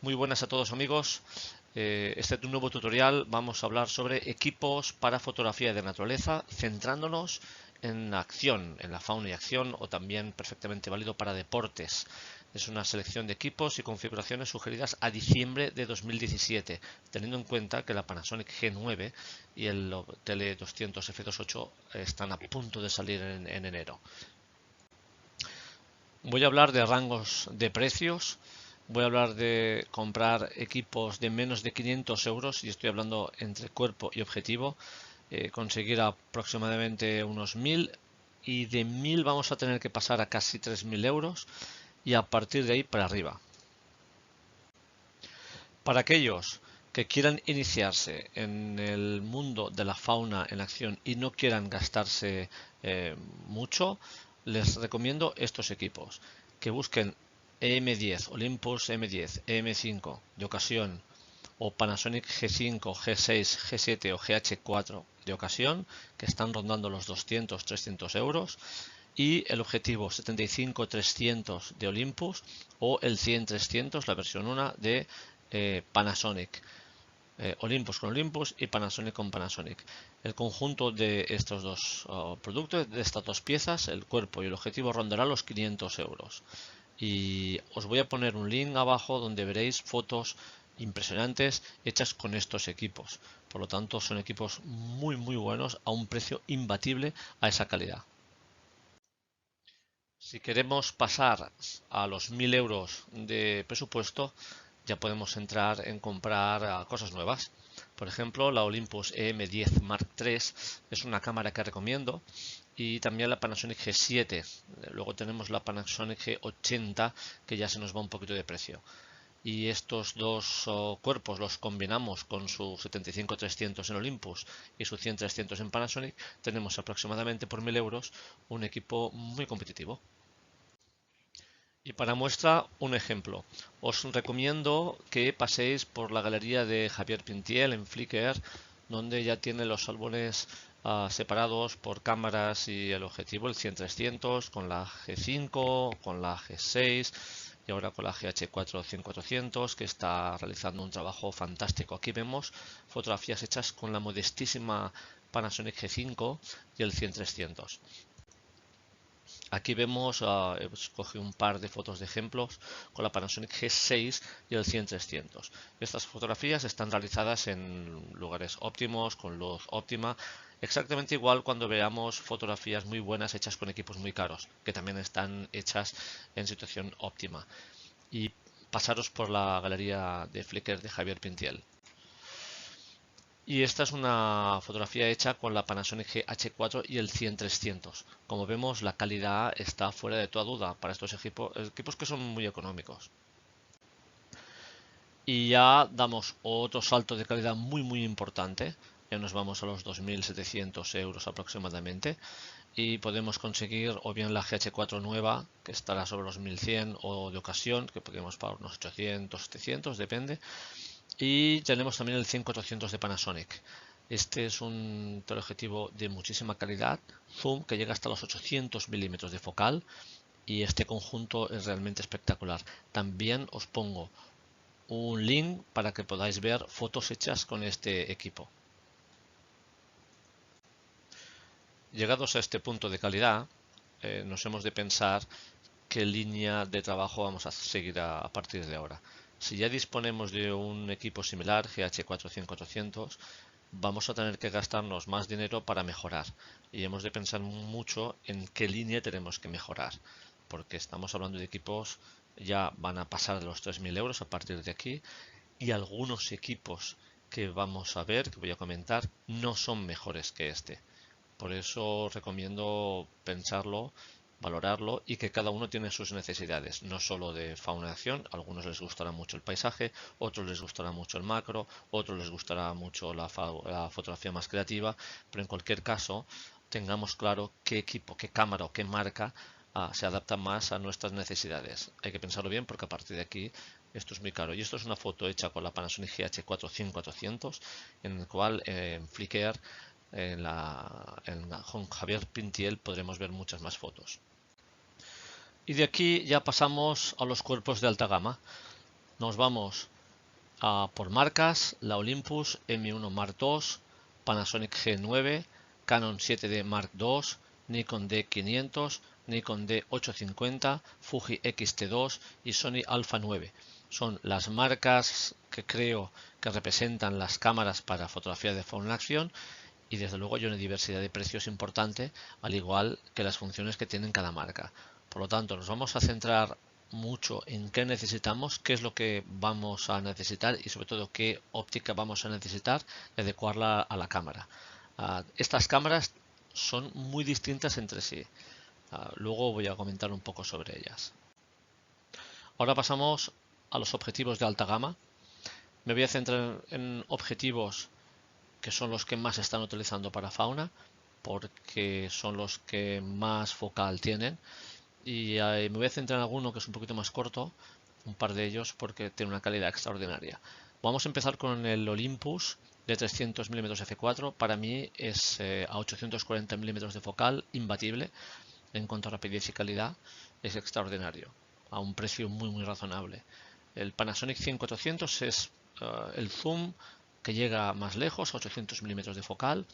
Muy buenas a todos amigos. Este es un nuevo tutorial. Vamos a hablar sobre equipos para fotografía de naturaleza, centrándonos en acción, en la fauna y acción, o también perfectamente válido para deportes. Es una selección de equipos y configuraciones sugeridas a diciembre de 2017, teniendo en cuenta que la Panasonic G9 y el Tele 200 F2.8 están a punto de salir en enero. Voy a hablar de rangos de precios. Voy a hablar de comprar equipos de menos de 500 euros, y estoy hablando entre cuerpo y objetivo. Conseguir aproximadamente unos 1000, y de 1000 vamos a tener que pasar a casi 3000 euros, y a partir de ahí para arriba. Para aquellos que quieran iniciarse en el mundo de la fauna en acción y no quieran gastarse mucho, les recomiendo estos equipos. Que busquen EM10, Olympus M10, EM5 de ocasión, o Panasonic G5, G6, G7 o GH4 de ocasión, que están rondando los 200-300 euros, y el objetivo 75-300 de Olympus, o el 100-300, la versión 1 de Panasonic. Olympus con Olympus y Panasonic con Panasonic. El conjunto de estos dos productos, de estas dos piezas, el cuerpo y el objetivo, rondará los 500 euros. Y os voy a poner un link abajo donde veréis fotos impresionantes hechas con estos equipos. Por lo tanto, son equipos muy buenos a un precio imbatible a esa calidad. Si queremos pasar a los 1000 euros de presupuesto, ya podemos entrar en comprar cosas nuevas. Por ejemplo, la Olympus EM10 Mark III es una cámara que recomiendo, y también la Panasonic G7. Luego tenemos la Panasonic G80, que ya se nos va un poquito de precio. Y estos dos cuerpos los combinamos con su 75-300 en Olympus y su 100-300 en Panasonic. Tenemos aproximadamente por 1000 euros un equipo muy competitivo. Y para muestra, un ejemplo. Os recomiendo que paséis por la galería de Javier Pintiel en Flickr, donde ya tiene los álbumes separados por cámaras y el objetivo, el 100-300, con la G5, con la G6 y ahora con la GH4 100-400, que está realizando un trabajo fantástico. Aquí vemos fotografías hechas con la modestísima Panasonic G5 y el 100-300. Aquí vemos, escogí un par de fotos de ejemplos con la Panasonic G6 y el 100-300. Estas fotografías están realizadas en lugares óptimos, con luz óptima, exactamente igual cuando veamos fotografías muy buenas hechas con equipos muy caros, que también están hechas en situación óptima. Y pasaros por la galería de Flickr de Javier Pintiel. Y esta es una fotografía hecha con la Panasonic GH4 y el 100-300. Como vemos, la calidad está fuera de toda duda para estos equipos que son muy económicos. Y ya damos otro salto de calidad muy importante. Ya nos vamos a los 2700 euros aproximadamente. Y podemos conseguir o bien la GH4 nueva, que estará sobre los 1100, o de ocasión, que podemos pagar unos 800, 700, depende. Y tenemos también el 100-400 de Panasonic. Este es un teleobjetivo de muchísima calidad, zoom que llega hasta los 800 milímetros de focal, y este conjunto es realmente espectacular. También os pongo un link para que podáis ver fotos hechas con este equipo. Llegados a este punto de calidad, nos hemos de pensar qué línea de trabajo vamos a seguir a partir de ahora. Si ya disponemos de un equipo similar, GH400-400, vamos a tener que gastarnos más dinero para mejorar, y hemos de pensar mucho en qué línea tenemos que mejorar, porque estamos hablando de equipos ya van a pasar de los 3000 euros a partir de aquí, y algunos equipos que vamos a ver, que voy a comentar, no son mejores que este. Por eso recomiendo pensarlo, valorarlo, y que cada uno tiene sus necesidades, no solo de fauna de acción. A algunos les gustará mucho el paisaje, otros les gustará mucho el macro, otros les gustará mucho la fotografía más creativa, pero en cualquier caso tengamos claro qué equipo, qué cámara o qué marca se adapta más a nuestras necesidades. Hay que pensarlo bien, porque a partir de aquí esto es muy caro. Y esto es una foto hecha con la Panasonic GH4 100-400, en el cual en Flickr, con Javier Pintiel, podremos ver muchas más fotos. Y de aquí ya pasamos a los cuerpos de alta gama. Nos vamos por marcas: la Olympus M1 Mark II, Panasonic G9, Canon 7D Mark II, Nikon D500, Nikon D850, Fuji X-T2 y Sony Alpha 9. Son las marcas que creo que representan las cámaras para fotografía de forma en acción, y desde luego hay una diversidad de precios importante, al igual que las funciones que tienen cada marca. Por lo tanto, nos vamos a centrar mucho en qué necesitamos, qué es lo que vamos a necesitar y sobre todo qué óptica vamos a necesitar y adecuarla a la cámara. Estas cámaras son muy distintas entre sí. Luego voy a comentar un poco sobre ellas. Ahora pasamos a los objetivos de alta gama. Me voy a centrar en objetivos que son los que más se están utilizando para fauna, porque son los que más focal tienen. Y me voy a centrar en alguno que es un poquito más corto, un par de ellos, porque tiene una calidad extraordinaria. Vamos a empezar con el Olympus de 300 mm f4. Para mí es a 840 mm de focal, imbatible en cuanto a rapidez y calidad. Es extraordinario, a un precio muy razonable. El Panasonic 5400 es el zoom que llega más lejos, a 800 mm de focal,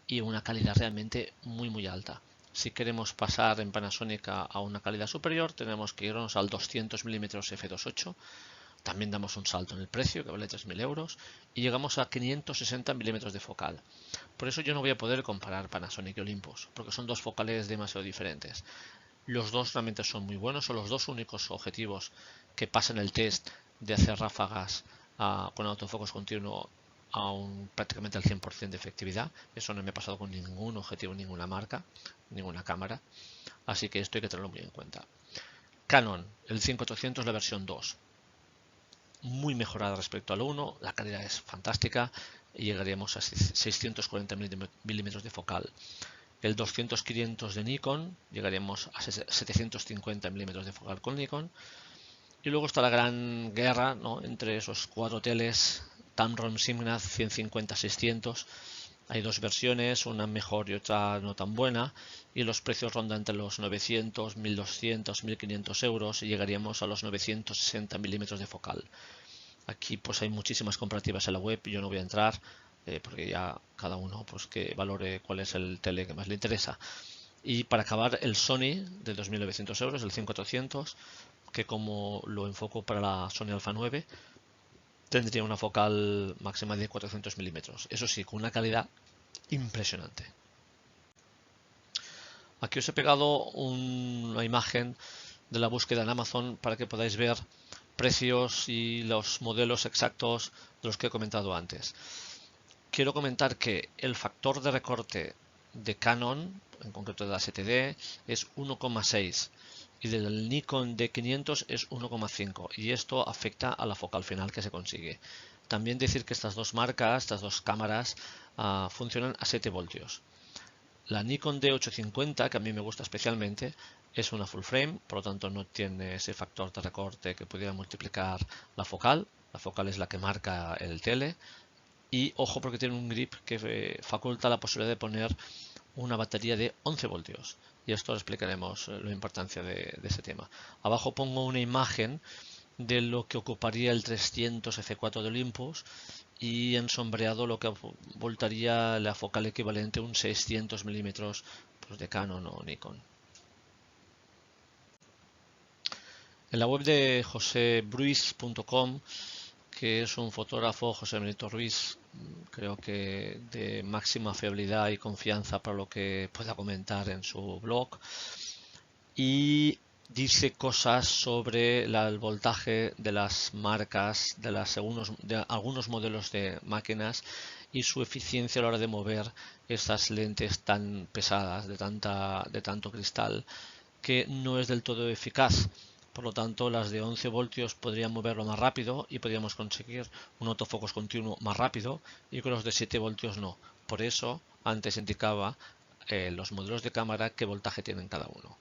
y una calidad realmente muy alta. Si queremos pasar en Panasonic a una calidad superior, tenemos que irnos al 200 mm f2.8. También damos un salto en el precio, que vale 3.000 euros, y llegamos a 560 mm de focal. Por eso yo no voy a poder comparar Panasonic y Olympus, porque son dos focales demasiado diferentes. Los dos realmente son muy buenos, son los dos únicos objetivos que pasan el test de hacer ráfagas con autofocus continuo prácticamente al 100% de efectividad. Eso no me ha pasado con ningún objetivo, ninguna marca, ninguna cámara. Así que esto hay que tenerlo muy en cuenta. Canon, el 5800, la versión 2. Muy mejorada respecto al 1, la calidad es fantástica y llegaríamos a 640 milímetros de focal. El 200-500 de Nikon, llegaríamos a 750 milímetros de focal con Nikon. Y luego está la gran guerra, ¿no?, entre esos cuatro teles Tamron Simnad 150-600. Hay dos versiones, una mejor y otra no tan buena, y los precios rondan entre los 900, 1200, 1500 euros y llegaríamos a los 960 milímetros de focal. Aquí pues hay muchísimas comparativas en la web, yo no voy a entrar porque ya cada uno pues que valore cuál es el tele que más le interesa. Y para acabar, el Sony de 2.900 euros, el 5400, que como lo enfoco para la Sony Alpha 9, tendría una focal máxima de 400 milímetros. Eso sí, con una calidad impresionante. Aquí os he pegado una imagen de la búsqueda en Amazon para que podáis ver precios y los modelos exactos de los que he comentado antes. Quiero comentar que el factor de recorte de Canon, en concreto de la 7D, es 1,6 y del Nikon D500 es 1,5, y esto afecta a la focal final que se consigue. También decir que estas dos marcas, estas dos cámaras, funcionan a 7 voltios. La Nikon D850, que a mí me gusta especialmente, es una full frame, por lo tanto no tiene ese factor de recorte que pudiera multiplicar la focal. La focal es la que marca el tele. Y ojo, porque tiene un grip que faculta la posibilidad de poner una batería de 11 voltios. Y esto explicaremos la importancia de ese tema. Abajo pongo una imagen de lo que ocuparía el 300 F4 de Olympus, y en sombreado lo que voltaría la focal equivalente a un 600 milímetros pues, de Canon o Nikon. En la web de josebruiz.com, que es un fotógrafo, José Benito Ruiz, creo que de máxima fiabilidad y confianza para lo que pueda comentar en su blog, y dice cosas sobre el voltaje de las marcas, de algunos modelos de máquinas y su eficiencia a la hora de mover estas lentes tan pesadas, de tanto cristal, que no es del todo eficaz. Por lo tanto, las de 11 voltios podrían moverlo más rápido y podríamos conseguir un autofocus continuo más rápido, y con los de 7 voltios no. Por eso, antes indicaba los modelos de cámara qué voltaje tienen cada uno.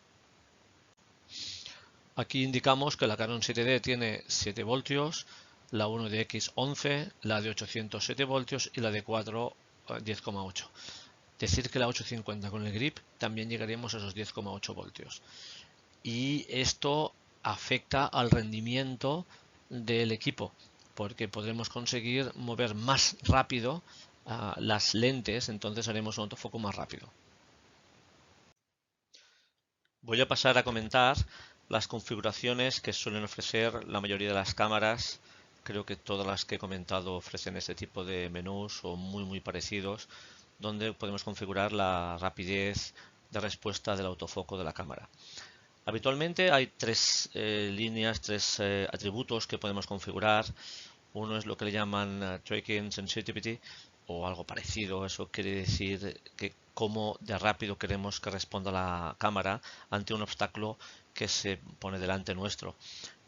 Aquí indicamos que la Canon 7D tiene 7 voltios, la 1DX 11, la de 807 voltios y la de 4 10,8. Decir que la 850 con el grip también llegaríamos a esos 10,8 voltios. Y esto afecta al rendimiento del equipo, porque podremos conseguir mover más rápido las lentes, entonces haremos un autofoco más rápido. Voy a pasar a comentar las configuraciones que suelen ofrecer la mayoría de las cámaras. Creo que todas las que he comentado ofrecen este tipo de menús o muy parecidos, donde podemos configurar la rapidez de respuesta del autofoco de la cámara. Habitualmente hay tres líneas, tres atributos que podemos configurar. Uno es lo que le llaman Tracking Sensitivity o algo parecido. Eso quiere decir que cómo de rápido queremos que responda la cámara ante un obstáculo que se pone delante nuestro.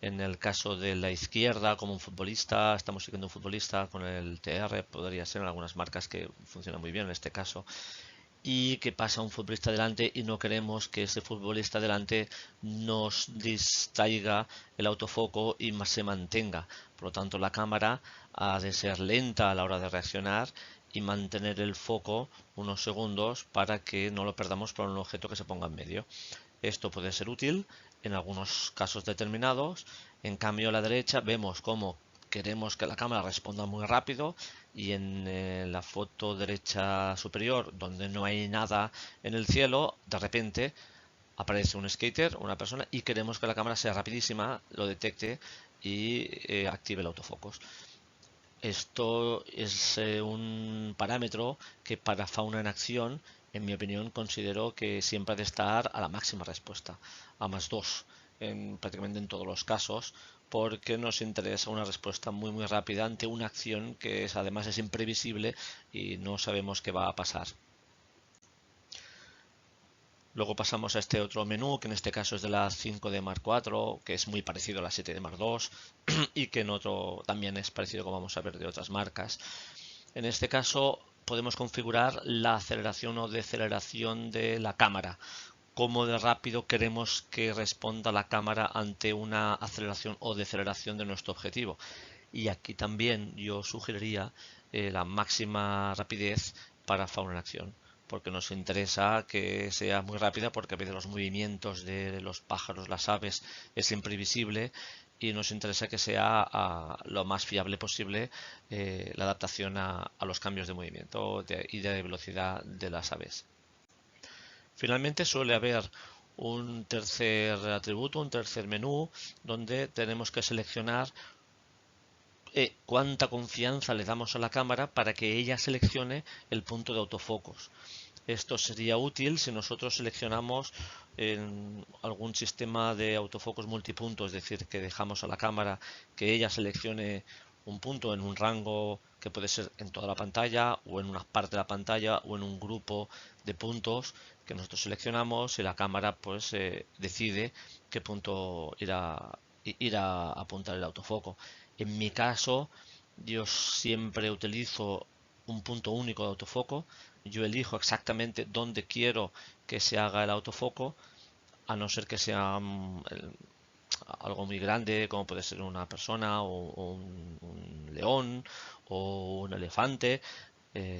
En el caso de la izquierda, como un futbolista, estamos siguiendo un futbolista con el TR, podría ser en algunas marcas que funciona muy bien en este caso, y que pasa un futbolista delante y no queremos que ese futbolista delante nos distraiga el autofoco y se mantenga. Por lo tanto, la cámara ha de ser lenta a la hora de reaccionar y mantener el foco unos segundos para que no lo perdamos por un objeto que se ponga en medio. Esto puede ser útil en algunos casos determinados. En cambio, a la derecha vemos cómo queremos que la cámara responda muy rápido y en la foto derecha superior, donde no hay nada en el cielo, de repente aparece un skater, una persona, y queremos que la cámara sea rapidísima, lo detecte y active el autofocus. Esto es un parámetro que para fauna en acción, en mi opinión, considero que siempre ha de estar a la máxima respuesta, a +2, prácticamente en todos los casos, porque nos interesa una respuesta muy rápida ante una acción que además es imprevisible y no sabemos qué va a pasar. Luego pasamos a este otro menú, que en este caso es de la 5D Mark IV, que es muy parecido a la 7D Mark II y que en otro también es parecido, como vamos a ver, de otras marcas. En este caso podemos configurar la aceleración o deceleración de la cámara. Cómo de rápido queremos que responda la cámara ante una aceleración o deceleración de nuestro objetivo. Y aquí también yo sugeriría la máxima rapidez para fauna en acción, porque nos interesa que sea muy rápida, porque a veces los movimientos de los pájaros, las aves, es imprevisible y nos interesa que sea lo más fiable posible la adaptación a los cambios de movimiento y de velocidad de las aves. Finalmente suele haber un tercer atributo, un tercer menú, donde tenemos que seleccionar cuánta confianza le damos a la cámara para que ella seleccione el punto de autofocus. Esto sería útil si nosotros seleccionamos en algún sistema de autofocus multipunto, es decir, que dejamos a la cámara que ella seleccione un punto en un rango que puede ser en toda la pantalla o en una parte de la pantalla o en un grupo de puntos que nosotros seleccionamos y la cámara pues decide qué punto ir a apuntar el autofoco. En mi caso, yo siempre utilizo un punto único de autofoco. Yo elijo exactamente dónde quiero que se haga el autofoco, a no ser que sea algo muy grande, como puede ser una persona o un león o un elefante.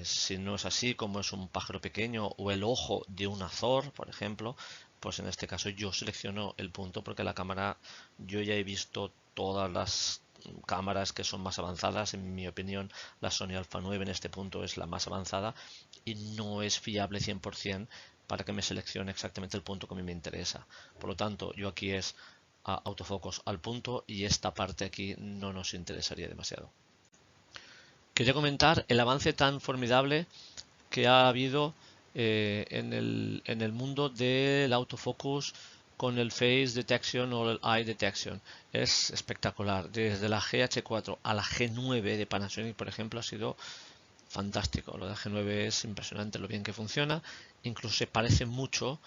Si no es así, como es un pájaro pequeño o el ojo de un azor, por ejemplo, pues en este caso yo selecciono el punto porque la cámara, yo ya he visto todas las cámaras que son más avanzadas. En mi opinión, la Sony Alpha 9 en este punto es la más avanzada y no es fiable 100% para que me seleccione exactamente el punto que a mí me interesa. Por lo tanto, yo aquí es autofocos al punto y esta parte aquí no nos interesaría demasiado. Quería comentar el avance tan formidable que ha habido en el mundo del autofocus con el Face Detection o el Eye Detection. Es espectacular. Desde la GH4 a la G9 de Panasonic, por ejemplo, ha sido fantástico. Lo de la G9 es impresionante lo bien que funciona. Incluso se parece mucho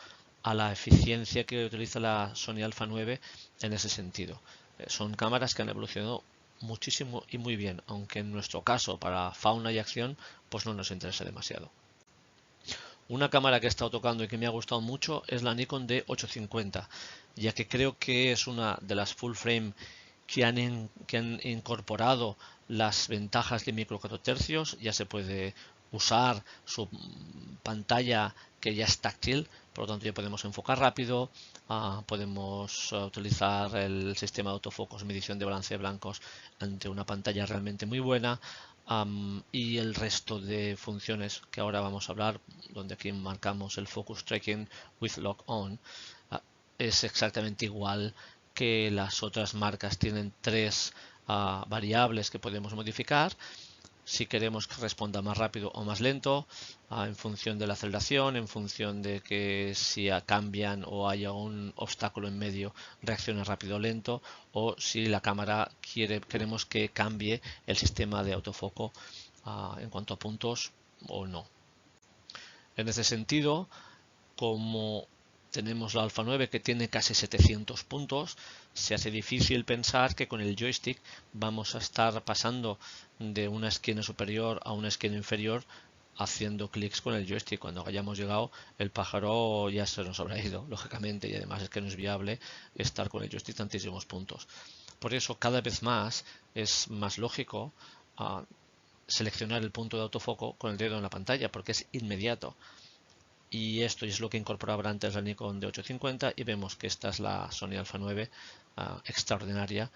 a la eficiencia que utiliza la Sony Alpha 9 en ese sentido. Son cámaras que han evolucionado muchísimo y muy bien, aunque en nuestro caso para fauna y acción pues no nos interesa demasiado. Una cámara que he estado tocando y que me ha gustado mucho es la Nikon D850, ya que creo que es una de las full frame que han incorporado las ventajas de micro 4 tercios. Ya se puede usar su pantalla que ya es táctil, por lo tanto ya podemos enfocar rápido, podemos utilizar el sistema de autofocus, medición de balance de blancos ante una pantalla realmente muy buena, y el resto de funciones que ahora vamos a hablar, donde aquí marcamos el focus tracking with lock on, es exactamente igual que las otras marcas. Tienen tres variables que podemos modificar. Si queremos que responda más rápido o más lento, en función de la aceleración, en función de que si cambian o haya un obstáculo en medio, reaccione rápido o lento, o si la cámara queremos que cambie el sistema de autofoco en cuanto a puntos o no. En ese sentido, como tenemos la Alpha 9 que tiene casi 700 puntos, se hace difícil pensar que con el joystick vamos a estar pasando de una esquina superior a una esquina inferior haciendo clics con el joystick. Cuando hayamos llegado, el pájaro ya se nos habrá ido, lógicamente, y además es que no es viable estar con el joystick tantísimos puntos. Por eso, cada vez más es más lógico seleccionar el punto de autofoco con el dedo en la pantalla, porque es inmediato. Y esto es lo que incorporaba antes la Nikon D850, y vemos que esta es la Sony Alpha 9 extraordinaria,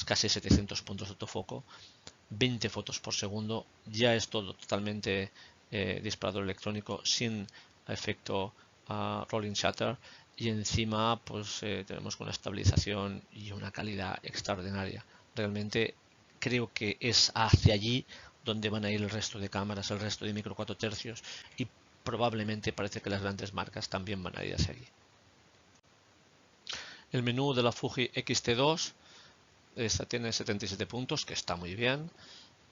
casi 700 puntos de autofoco, 20 fotos por segundo, ya es todo totalmente disparador electrónico sin efecto rolling shutter, y encima pues tenemos una estabilización y una calidad extraordinaria. Realmente creo que es hacia allí donde van a ir el resto de cámaras, el resto de micro 4 tercios, y probablemente parece que las grandes marcas también van a ir hacia allí. El menú de la Fuji X-T2, esta tiene 77 puntos, que está muy bien,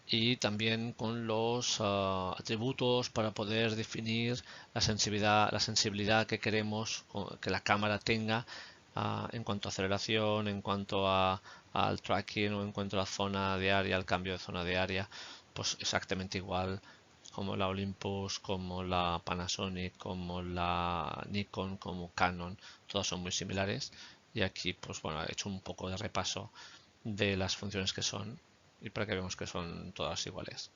y también con los atributos para poder definir la sensibilidad que queremos que la cámara tenga en cuanto a aceleración, en cuanto al tracking, o en cuanto a la zona de área, al cambio de zona de área, pues exactamente igual como la Olympus, como la Panasonic, como la Nikon, como Canon, todas son muy similares. Y aquí pues bueno, he hecho un poco de repaso de las funciones que son, y para que veamos que son todas iguales.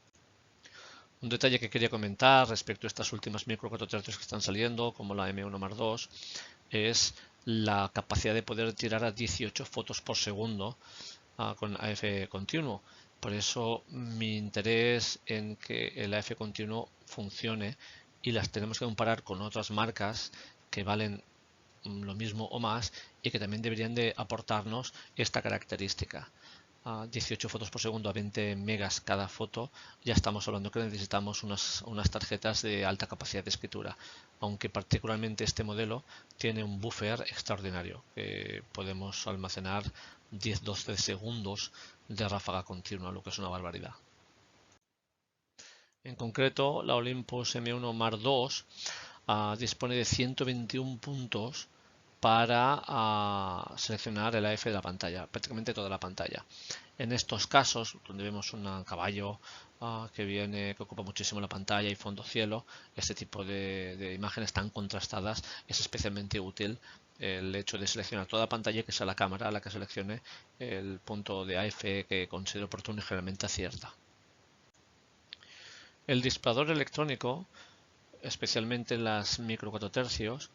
Un detalle que quería comentar respecto a estas últimas micro 4 tercios que están saliendo, como la M1 Mark II, es la capacidad de poder tirar a 18 fotos por segundo con AF continuo. Por eso mi interés en que el AF continuo funcione, y las tenemos que comparar con otras marcas que valen lo mismo o más y que también deberían de aportarnos esta característica. 18 fotos por segundo a 20 megas cada foto, ya estamos hablando que necesitamos unas tarjetas de alta capacidad de escritura, aunque particularmente este modelo tiene un buffer extraordinario, que podemos almacenar 10-12 segundos de ráfaga continua, lo que es una barbaridad. En concreto, la Olympus M1 Mark II dispone de 121 puntos para seleccionar el AF de la pantalla, prácticamente toda la pantalla. En estos casos, donde vemos un caballo que ocupa muchísimo la pantalla y fondo cielo, este tipo de imágenes tan contrastadas, es especialmente útil el hecho de seleccionar toda la pantalla y que sea la cámara la que seleccione el punto de AF que considere oportuno y generalmente acierta. El disparador electrónico, especialmente en las micro 4 tercios,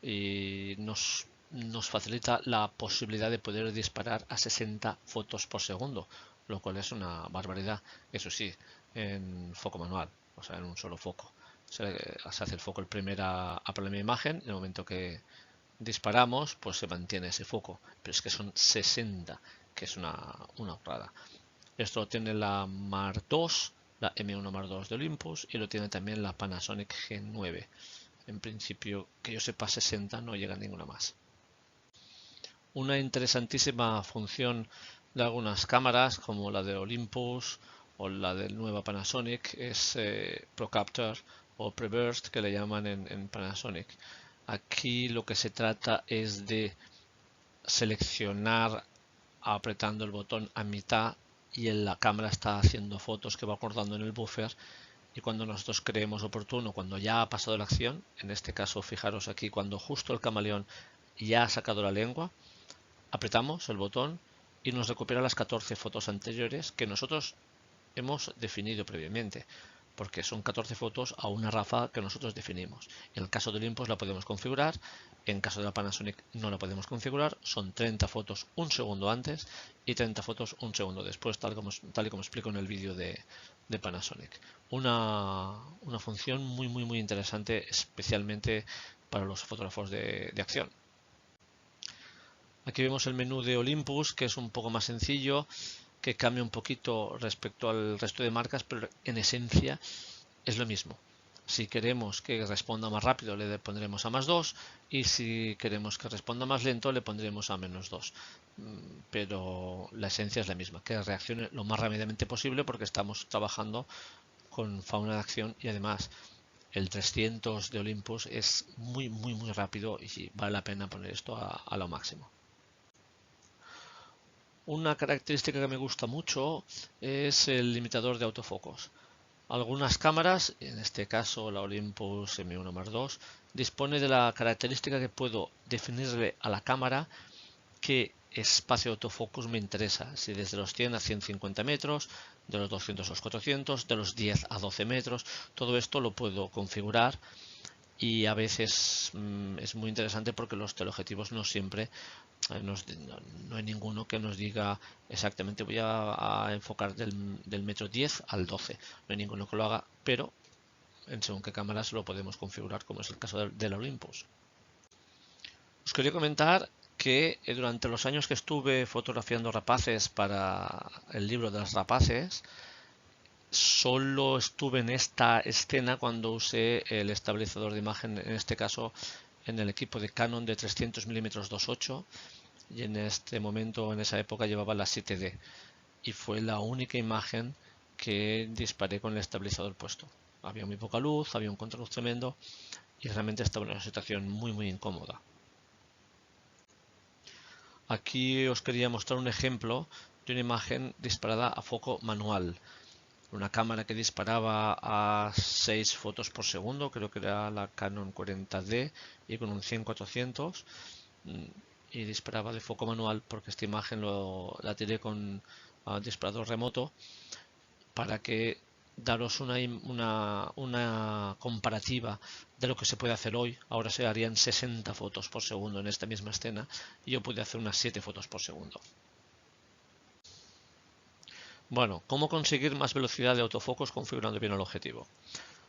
y nos facilita la posibilidad de poder disparar a 60 fotos por segundo, lo cual es una barbaridad. Eso sí, en foco manual, o sea, en un solo foco. Se hace el foco el primero a la primera imagen, en el momento que disparamos, pues se mantiene ese foco, pero es que son 60, que es una horrada. Esto lo tiene la Mark II, la M1 Mark II de Olympus, y lo tiene también la Panasonic G9. En principio, que yo sepa, 60 no llega ninguna más. Una interesantísima función de algunas cámaras, como la de Olympus o la de nueva Panasonic, es ProCapture o PreBurst, que le llaman en Panasonic. Aquí lo que se trata es de seleccionar apretando el botón a mitad, y en la cámara está haciendo fotos que va acordando en el buffer, y cuando nosotros creemos oportuno, cuando ya ha pasado la acción, en este caso fijaros aquí, cuando justo el camaleón ya ha sacado la lengua, apretamos el botón y nos recupera las 14 fotos anteriores que nosotros hemos definido previamente. porque son 14 fotos a una ráfaga que nosotros definimos. En el caso de Olympus la podemos configurar, en caso de la Panasonic no la podemos configurar, son 30 fotos un segundo antes y 30 fotos un segundo después, tal y como explico en el vídeo de Panasonic. Una función muy interesante, especialmente para los fotógrafos de acción. Aquí vemos el menú de Olympus, que es un poco más sencillo, que cambia un poquito respecto al resto de marcas, pero en esencia es lo mismo. Si queremos que responda más rápido, le pondremos a +2, y si queremos que responda más lento, le pondremos a -2. Pero la esencia es la misma, que reaccione lo más rápidamente posible, porque estamos trabajando con fauna de acción, y además el 300 de Olympus es muy rápido y vale la pena poner esto a lo máximo. Una característica que me gusta mucho es el limitador de autofocos. Algunas cámaras, en este caso la Olympus M1+2, dispone de la característica que puedo definirle a la cámara qué espacio de autofocus me interesa, si desde los 100 a 150 metros, de los 200 a los 400, de los 10 a 12 metros, todo esto lo puedo configurar. Y a veces es muy interesante porque los teleobjetivos no siempre, no hay ninguno que nos diga exactamente voy a enfocar del metro 10 al 12. No hay ninguno que lo haga, pero en según qué cámaras lo podemos configurar, como es el caso del Olympus. Os quería comentar que durante los años que estuve fotografiando rapaces para el libro de las rapaces, solo estuve en esta escena cuando usé el estabilizador de imagen, en este caso en el equipo de Canon de 300 mm 2.8, y en este momento, en esa época, llevaba la 7D y fue la única imagen que disparé con el estabilizador puesto. Había muy poca luz, había un contraluz tremendo y realmente estaba en una situación muy incómoda. Aquí os quería mostrar un ejemplo de una imagen disparada a foco manual. Una cámara que disparaba a 6 fotos por segundo, creo que era la Canon 40D, y con un 100-400, y disparaba de foco manual porque esta imagen la tiré con disparador remoto para que daros una comparativa de lo que se puede hacer hoy. Ahora se harían 60 fotos por segundo en esta misma escena y yo pude hacer unas 7 fotos por segundo. Bueno, ¿cómo conseguir más velocidad de autofocus configurando bien el objetivo?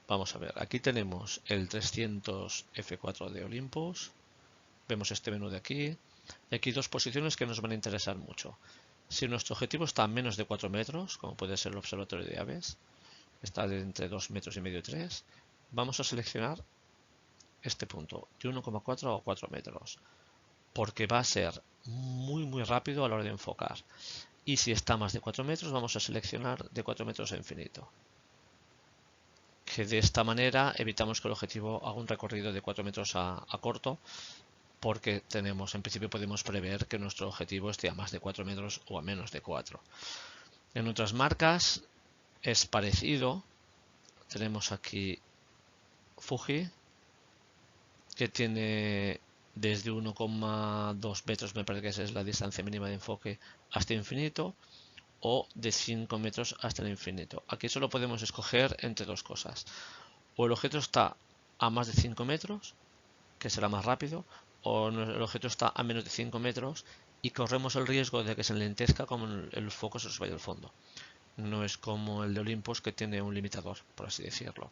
Vamos a ver, aquí tenemos el 300 f4 de Olympus, vemos este menú de aquí, y aquí dos posiciones que nos van a interesar mucho. Si nuestro objetivo está a menos de 4 metros, como puede ser el observatorio de aves, está de entre 2,5 metros y 3, vamos a seleccionar este punto, de 1,4 a 4 metros, porque va a ser muy rápido a la hora de enfocar. Y si está más de 4 metros, vamos a seleccionar de 4 metros a infinito. Que de esta manera evitamos que el objetivo haga un recorrido de 4 metros a corto, porque en principio podemos prever que nuestro objetivo esté a más de 4 metros o a menos de 4. En otras marcas es parecido. Tenemos aquí Fuji, que tiene desde 1,2 metros, me parece que esa es la distancia mínima de enfoque, hasta infinito, o de 5 metros hasta el infinito. Aquí solo podemos escoger entre dos cosas. O el objeto está a más de 5 metros, que será más rápido, o el objeto está a menos de 5 metros y corremos el riesgo de que se enlentezca como el foco se nos vaya al fondo. No es como el de Olympus, que tiene un limitador, por así decirlo.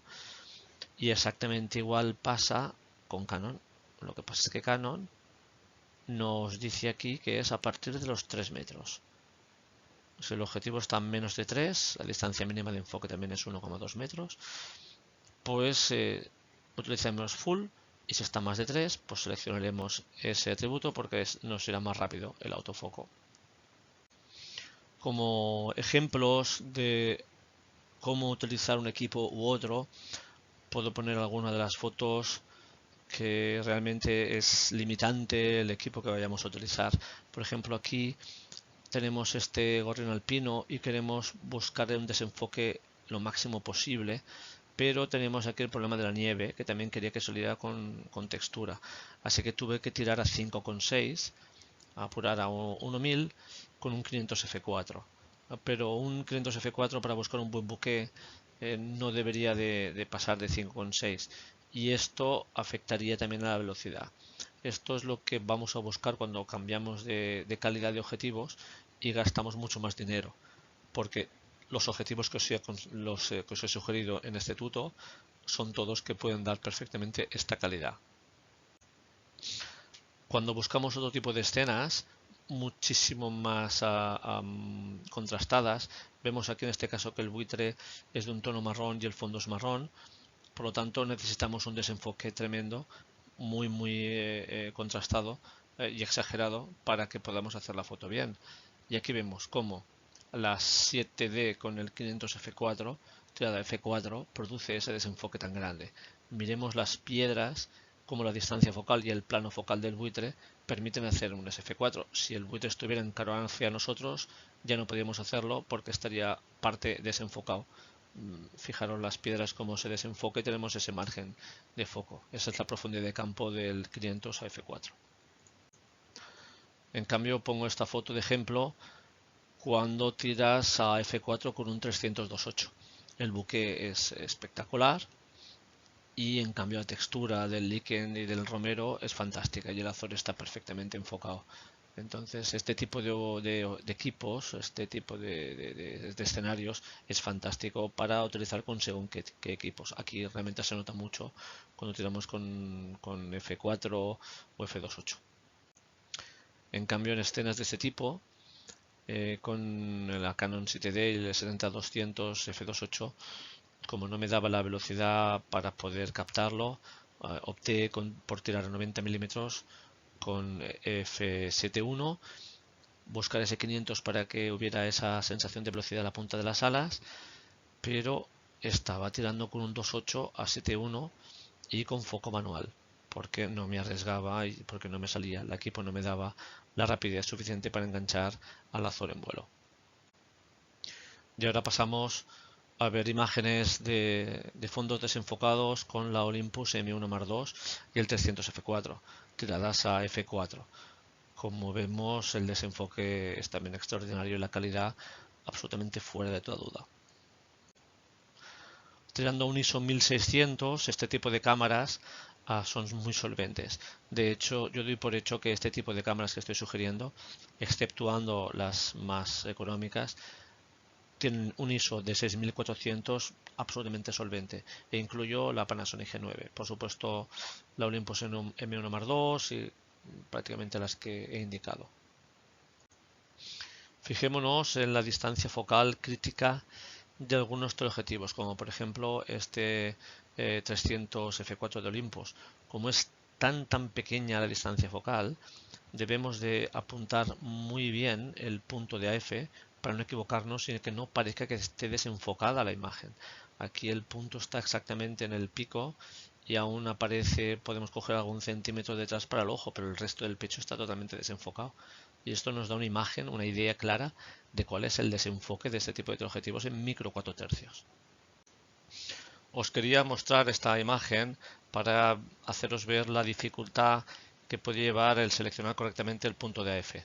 Y exactamente igual pasa con Canon. Lo que pasa es que Canon nos dice aquí que es a partir de los 3 metros. Si el objetivo está a menos de 3, la distancia mínima de enfoque también es 1,2 metros, pues utilizaremos full, y si está más de 3, pues seleccionaremos ese atributo porque nos irá más rápido el autofoco. Como ejemplos de cómo utilizar un equipo u otro, puedo poner alguna de las fotos que realmente es limitante el equipo que vayamos a utilizar. Por ejemplo, aquí tenemos este gorrión alpino y queremos buscar un desenfoque lo máximo posible, pero tenemos aquí el problema de la nieve, que también quería que saliera con textura, así que tuve que tirar a 5,6, a apurar a 1000 con un 500 f4, pero un 500 f4 para buscar un buen bokeh no debería de pasar de 5,6 y esto afectaría también a la velocidad. Esto es lo que vamos a buscar cuando cambiamos de calidad de objetivos y gastamos mucho más dinero, porque los objetivos que os he sugerido en este tuto son todos que pueden dar perfectamente esta calidad. Cuando buscamos otro tipo de escenas muchísimo más contrastadas, vemos aquí en este caso que el buitre es de un tono marrón y el fondo es marrón, por lo tanto necesitamos un desenfoque tremendo, muy contrastado y exagerado para que podamos hacer la foto bien. Y aquí vemos cómo la 7D con el 500F4 tirada F4 produce ese desenfoque tan grande. Miremos las piedras, como la distancia focal y el plano focal del buitre permiten hacer un SF4. Si el buitre estuviera en cara hacia nosotros, ya no podríamos hacerlo porque estaría parte desenfocado. Fijaros las piedras como se desenfoca y tenemos ese margen de foco. Esa es la profundidad de campo del 500 a F4. En cambio pongo esta foto de ejemplo cuando tiras a F4 con un 300-2.8. El buque es espectacular y en cambio la textura del líquen y del romero es fantástica y el azor está perfectamente enfocado. Entonces este tipo de equipos, este tipo de escenarios es fantástico para utilizar con según qué equipos. Aquí realmente se nota mucho cuando tiramos con F4 o F2.8. En cambio en escenas de este tipo, con la Canon 7D y el 70-200 F2.8, como no me daba la velocidad para poder captarlo, opté por tirar a 90 milímetros con F7.1, buscar ese 500 para que hubiera esa sensación de velocidad a la punta de las alas, pero estaba tirando con un 2.8 a 7.1 y con foco manual, porque no me arriesgaba y porque no me salía, el equipo no me daba la rapidez suficiente para enganchar al Azor en vuelo. Y ahora pasamos a ver imágenes de fondos desenfocados con la Olympus M1 Mark II y el 300 F4, tiradas a F4. Como vemos, el desenfoque es también extraordinario y la calidad absolutamente fuera de toda duda. Tirando un ISO 1600, este tipo de cámaras son muy solventes. De hecho, yo doy por hecho que este tipo de cámaras que estoy sugiriendo, exceptuando las más económicas, tienen un ISO de 6400 absolutamente solvente e incluyo la Panasonic G9, por supuesto la Olympus M1 Mark II y prácticamente las que he indicado. Fijémonos en la distancia focal crítica de algunos teleobjetivos, como por ejemplo este 300 F4 de Olympus. Como es tan pequeña la distancia focal, debemos de apuntar muy bien el punto de AF para no equivocarnos y que no parezca que esté desenfocada la imagen. Aquí el punto está exactamente en el pico y aún aparece, podemos coger algún centímetro detrás para el ojo, pero el resto del pecho está totalmente desenfocado. Y esto nos da una imagen, una idea clara de cuál es el desenfoque de este tipo de objetivos en micro 4 tercios. Os quería mostrar esta imagen para haceros ver la dificultad que puede llevar el seleccionar correctamente el punto de AF.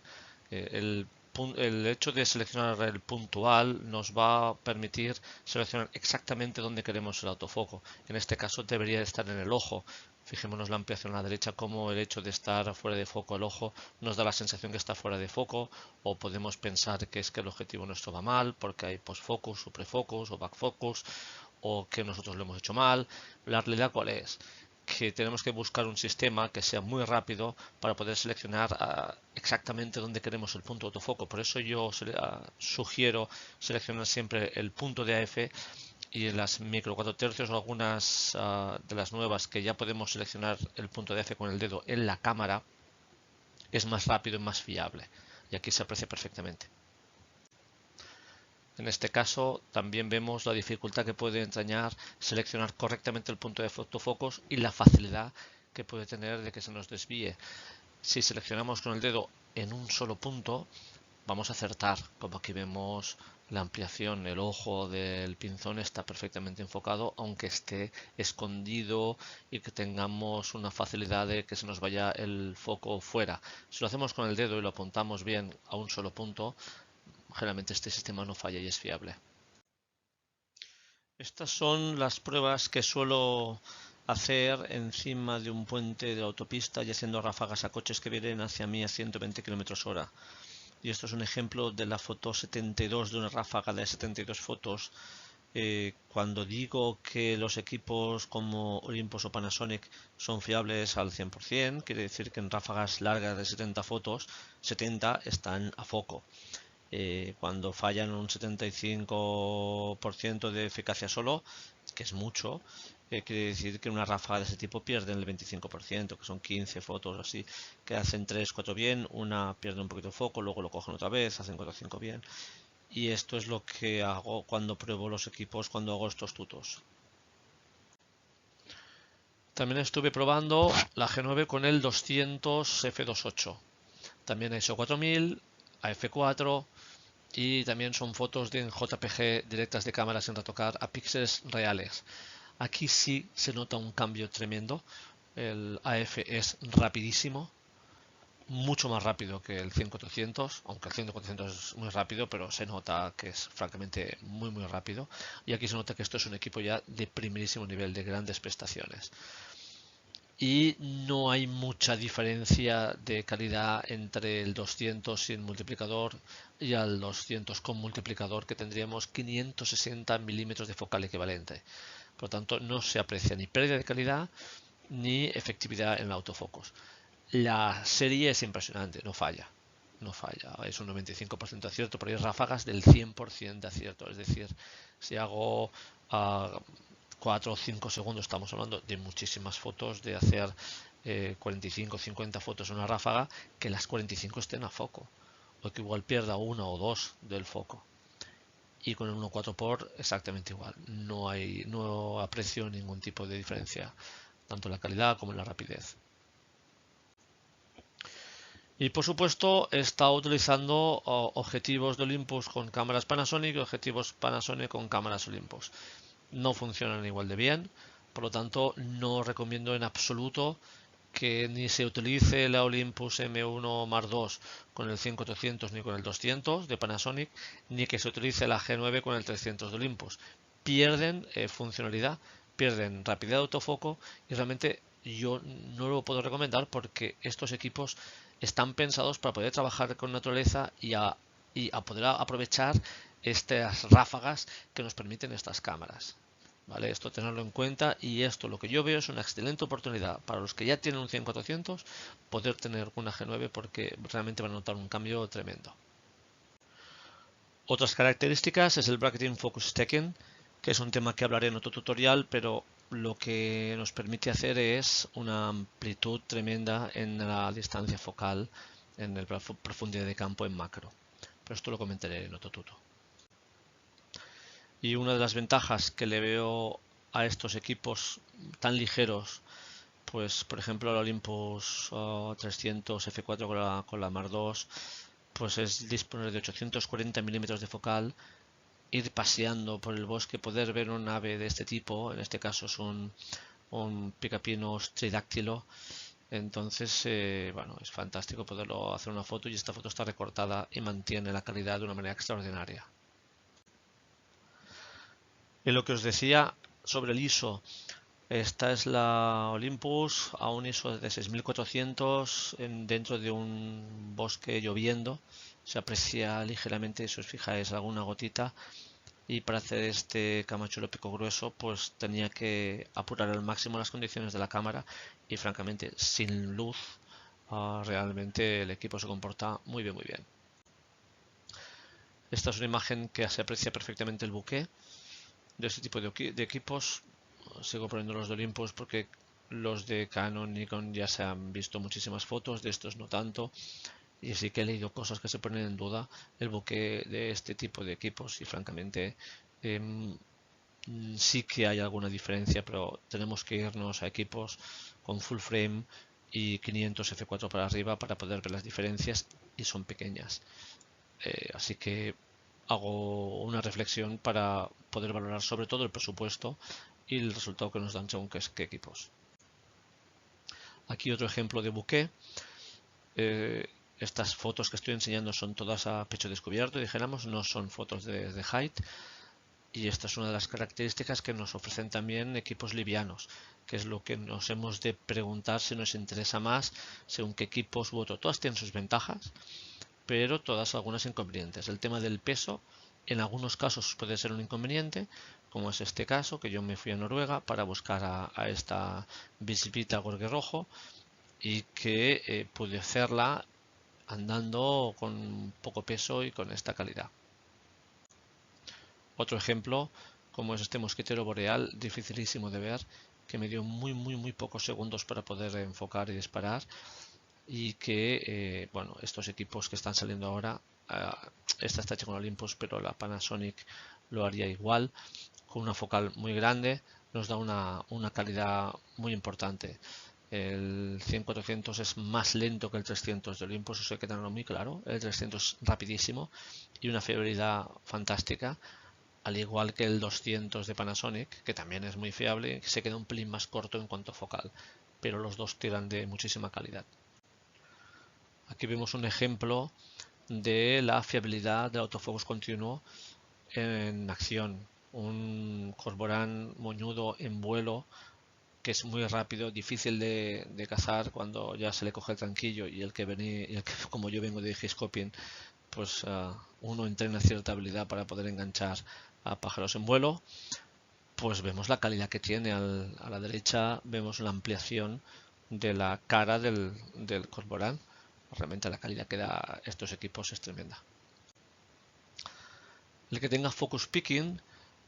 El hecho de seleccionar el puntual nos va a permitir seleccionar exactamente dónde queremos el autofoco. En este caso debería estar en el ojo. Fijémonos la ampliación a la derecha, como el hecho de estar fuera de foco el ojo nos da la sensación que está fuera de foco, o podemos pensar que es que el objetivo nuestro va mal porque hay postfocus o prefocus o backfocus, o que nosotros lo hemos hecho mal. La realidad cuál es, que tenemos que buscar un sistema que sea muy rápido para poder seleccionar exactamente dónde queremos el punto de autofoco. Por eso yo sugiero seleccionar siempre el punto de AF, y en las micro 4 tercios o algunas de las nuevas que ya podemos seleccionar el punto de AF con el dedo en la cámara, es más rápido y más fiable. Y aquí se aprecia perfectamente. En este caso también vemos la dificultad que puede entrañar seleccionar correctamente el punto de autofocus y la facilidad que puede tener de que se nos desvíe. Si seleccionamos con el dedo en un solo punto, vamos a acertar, como aquí vemos la ampliación, el ojo del pinzón está perfectamente enfocado, aunque esté escondido y que tengamos una facilidad de que se nos vaya el foco fuera. Si lo hacemos con el dedo y lo apuntamos bien a un solo punto, generalmente este sistema no falla y es fiable. Estas son las pruebas que suelo hacer encima de un puente de autopista y haciendo ráfagas a coches que vienen hacia mí a 120 km/h. Y esto es un ejemplo de la foto 72, de una ráfaga de 72 fotos. Cuando digo que los equipos como Olympus o Panasonic son fiables al 100%, quiere decir que en ráfagas largas de 70 fotos, 70 están a foco. Cuando fallan un 75% de eficacia solo, que es mucho, quiere decir que una ráfaga de ese tipo pierden el 25%, que son 15 fotos así, que hacen 3-4 bien, una pierde un poquito de foco, luego lo cogen otra vez, hacen 4-5 bien. Y esto es lo que hago cuando pruebo los equipos, cuando hago estos tutos. También estuve probando la G9 con el 200 f2.8. También a ISO 4000, a f4, y también son fotos de JPG directas de cámara sin retocar a píxeles reales. Aquí sí se nota un cambio tremendo. El AF es rapidísimo, mucho más rápido que el 100-400, aunque el 100-400 es muy rápido, pero se nota que es francamente muy rápido. Y aquí se nota que esto es un equipo ya de primerísimo nivel, de grandes prestaciones. Y no hay mucha diferencia de calidad entre el 200 sin multiplicador y al 200 con multiplicador, que tendríamos 560 milímetros de focal equivalente. Por lo tanto, no se aprecia ni pérdida de calidad ni efectividad en el autofocus. La serie es impresionante, no falla. No falla, es un 95% de acierto, pero hay ráfagas del 100% de acierto. Es decir, si hago 4 o 5 segundos, estamos hablando de muchísimas fotos, de hacer 45 o 50 fotos en una ráfaga, que las 45 estén a foco, o que igual pierda una o dos del foco. Y con el 1.4 por exactamente igual, no aprecio ningún tipo de diferencia, tanto en la calidad como en la rapidez. Y por supuesto he estado utilizando objetivos de Olympus con cámaras Panasonic y objetivos Panasonic con cámaras Olympus. No funcionan igual de bien, por lo tanto no recomiendo en absoluto que ni se utilice la Olympus M1 Mark II con el 100-400 ni con el 200 de Panasonic, ni que se utilice la G9 con el 300 de Olympus. Pierden funcionalidad, pierden rapidez de autofoco y realmente yo no lo puedo recomendar porque estos equipos están pensados para poder trabajar con naturaleza y a poder aprovechar estas ráfagas que nos permiten estas cámaras. ¿Vale? Esto tenerlo en cuenta, y esto lo que yo veo es una excelente oportunidad para los que ya tienen un 100-400 poder tener una G9, porque realmente van a notar un cambio tremendo. Otras características es el Bracketing Focus Stacking, que es un tema que hablaré en otro tutorial, pero lo que nos permite hacer es una amplitud tremenda en la distancia focal, en la profundidad de campo en macro. Pero esto lo comentaré en otro tutorial. Y una de las ventajas que le veo a estos equipos tan ligeros, pues por ejemplo el Olympus 300 F4 con la Mark II, pues es disponer de 840 milímetros de focal, ir paseando por el bosque, poder ver un ave de este tipo, en este caso es un picapinos tridáctilo. Entonces, bueno, es fantástico poderlo hacer una foto, y esta foto está recortada y mantiene la calidad de una manera extraordinaria. En lo que os decía sobre el ISO, esta es la Olympus a un ISO de 6400 dentro de un bosque lloviendo. Se aprecia ligeramente, si os fijáis, alguna gotita. Y para hacer este Camachuelo pico grueso, pues tenía que apurar al máximo las condiciones de la cámara, y francamente sin luz realmente el equipo se comporta muy bien. Esta es una imagen que se aprecia perfectamente el bokeh de este tipo de equipos. Sigo poniendo los de Olympus porque los de Canon, Nikon ya se han visto muchísimas fotos, de estos no tanto, y sí que he leído cosas que se ponen en duda el bokeh de este tipo de equipos, y francamente sí que hay alguna diferencia, pero tenemos que irnos a equipos con full frame y 500 f4 para arriba para poder ver las diferencias, y son pequeñas. Así que hago una reflexión para poder valorar sobre todo el presupuesto y el resultado que nos dan según qué equipos. Aquí otro ejemplo de bokeh. Estas fotos que estoy enseñando son todas a pecho descubierto, dijéramos, no son fotos de height. Y esta es una de las características que nos ofrecen también equipos livianos, que es lo que nos hemos de preguntar si nos interesa más según qué equipos u otro. Todas tienen sus ventajas, pero todas algunas inconvenientes. El tema del peso en algunos casos puede ser un inconveniente, como es este caso, que yo me fui a Noruega para buscar a esta Visvita Gorge Rojo y que pude hacerla andando con poco peso y con esta calidad. Otro ejemplo, como es este mosquitero boreal, dificilísimo de ver, que me dio muy pocos segundos para poder enfocar y disparar, y que, bueno, estos equipos que están saliendo ahora, esta está hecha con Olympus, pero la Panasonic lo haría igual, con una focal muy grande, nos da una calidad muy importante. El 100-400 es más lento que el 300 de Olympus, eso hay que tenerlo muy claro. El 300 es rapidísimo y una fiabilidad fantástica, al igual que el 200 de Panasonic, que también es muy fiable, que se queda un pelín más corto en cuanto a focal, pero los dos tiran de muchísima calidad. Aquí vemos un ejemplo de la fiabilidad del autofocus continuo en acción. Un cormorán moñudo en vuelo que es muy rápido, difícil de cazar cuando ya se le coge el tranquillo, y el que como yo vengo de Giscoping, pues uno entrena cierta habilidad para poder enganchar a pájaros en vuelo. Pues vemos la calidad que tiene. A la derecha vemos la ampliación de la cara del cormorán. Realmente la calidad que da estos equipos es tremenda. El que tenga focus picking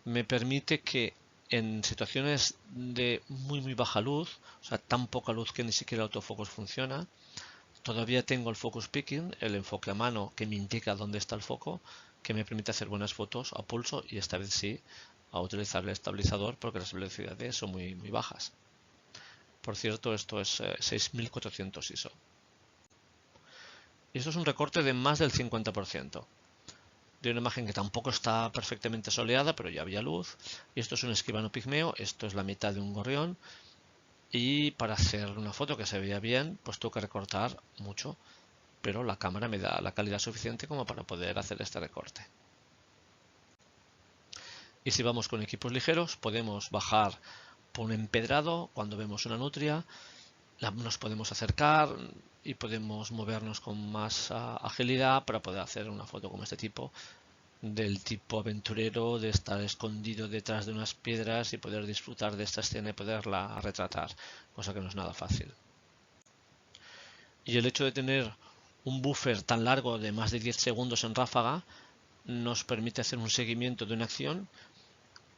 me permite que en situaciones de muy baja luz, o sea, tan poca luz que ni siquiera el autofocus funciona, todavía tengo el focus picking, el enfoque a mano que me indica dónde está el foco, que me permite hacer buenas fotos a pulso, y esta vez sí a utilizar el estabilizador porque las velocidades son muy bajas. Por cierto, esto es 6400 ISO. Y esto es un recorte de más del 50%. De una imagen que tampoco está perfectamente soleada, pero ya había luz. Y esto es un escribano pigmeo, esto es la mitad de un gorrión. Y para hacer una foto que se vea bien, pues tengo que recortar mucho, pero la cámara me da la calidad suficiente como para poder hacer este recorte. Y si vamos con equipos ligeros, podemos bajar por un empedrado cuando vemos una nutria, nos podemos acercar y podemos movernos con más agilidad para poder hacer una foto como este tipo, del tipo aventurero, de estar escondido detrás de unas piedras y poder disfrutar de esta escena y poderla retratar, cosa que no es nada fácil. Y el hecho de tener un buffer tan largo de más de 10 segundos en ráfaga nos permite hacer un seguimiento de una acción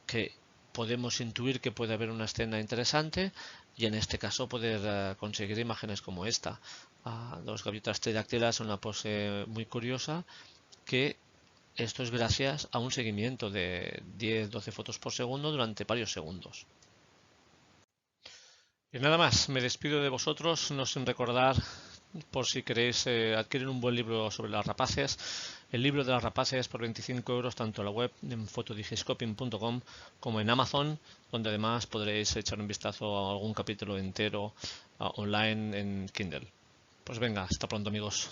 que podemos intuir que puede haber una escena interesante, y en este caso poder conseguir imágenes como esta. Dos gaviotas tridáctilas, una pose muy curiosa, que esto es gracias a un seguimiento de 10-12 fotos por segundo durante varios segundos. Y nada más, me despido de vosotros, no sin recordar, por si queréis adquirir un buen libro sobre las rapaces, el libro de las rapaces por 25 euros, tanto en la web en fotodigiscoping.com como en Amazon, donde además podréis echar un vistazo a algún capítulo entero online en Kindle. Pues venga, hasta pronto amigos.